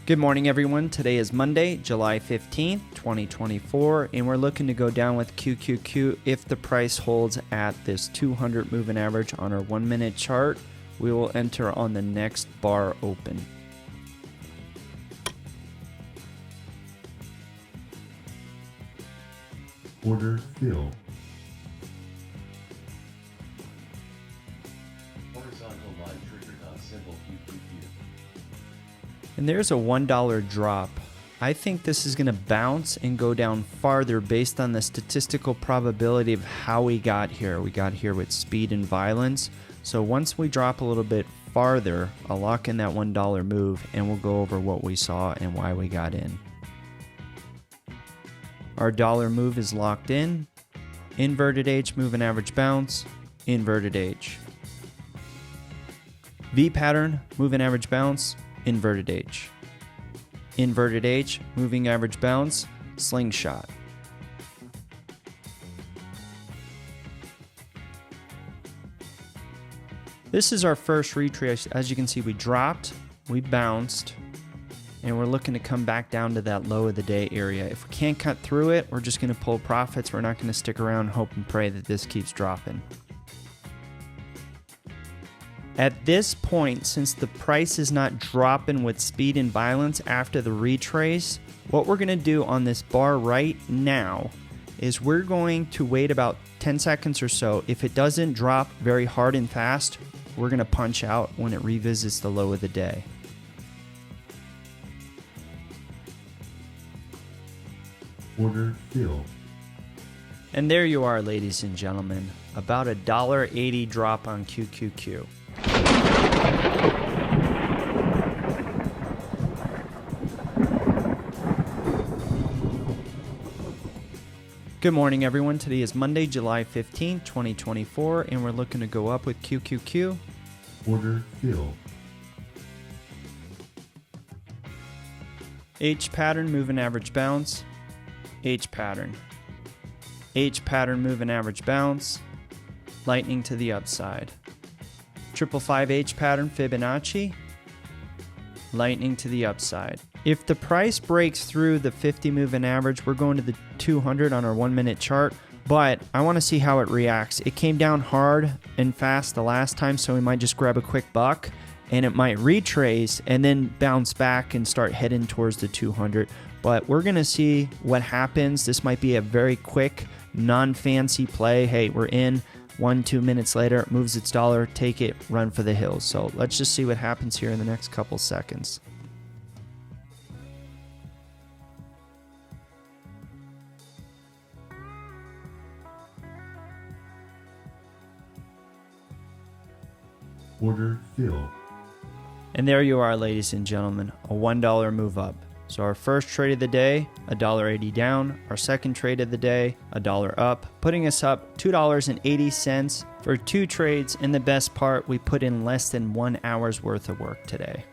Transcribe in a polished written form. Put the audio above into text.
Good morning, everyone. Today is Monday, July 15th, 2024, and we're looking to go down with QQQ. If the price holds at this 200 moving average on our 1 minute chart, we will enter on the next bar open. Order fill. Horizontal line triggered on symbol QQQ. And there's a $1 drop. I think this is going to bounce and go down farther based on the statistical probability of how we got here. We got here with speed and violence. So once we drop a little bit farther, I'll lock in that $1 move and we'll go over what we saw and why we got in. Our dollar move is locked in. Inverted H, moving average bounce, inverted H. V pattern, moving average bounce, inverted H. Inverted H, moving average bounce, slingshot. This is our first retrace. As you can see, we dropped, we bounced, and we're looking to come back down to that low of the day area. If we can't cut through it, we're just going to pull profits. We're not going to stick around and hope and pray that this keeps dropping. At this point, since the price is not dropping with speed and violence after the retrace, what we're going to do on this bar right now is we're going to wait about 10 seconds or so. If it doesn't drop very hard and fast, we're going to punch out when it revisits the low of the day. Order fill. And there you are, ladies and gentlemen, about a $1.80 drop on QQQ. Good morning, everyone. Today is Monday, July 15th, 2024, and we're looking to go up with QQQ. Order fill. H pattern, moving average bounce, H pattern. H pattern, moving average bounce, lightning to the upside. 555 H pattern, Fibonacci, lightning to the upside. If the price breaks through the 50 moving average, we're going to the 200 on our 1 minute chart, but I want to see how it reacts. It came down hard and fast the last time, so we might just grab a quick buck and it might retrace and then bounce back and start heading towards the 200. But we're going to see what happens. This might be a very quick, non-fancy play. Hey, we're in. 1-2 minutes later, it moves its dollar, take it, run for the hills. So let's just see what happens here in the next couple seconds. Order fill. And there you are, ladies and gentlemen, a $1 move up. So our first trade of the day, $1.80 down. Our second trade of the day, $1 up, putting us up $2.80 for 2 trades. And the best part, we put in less than 1 hour's worth of work today.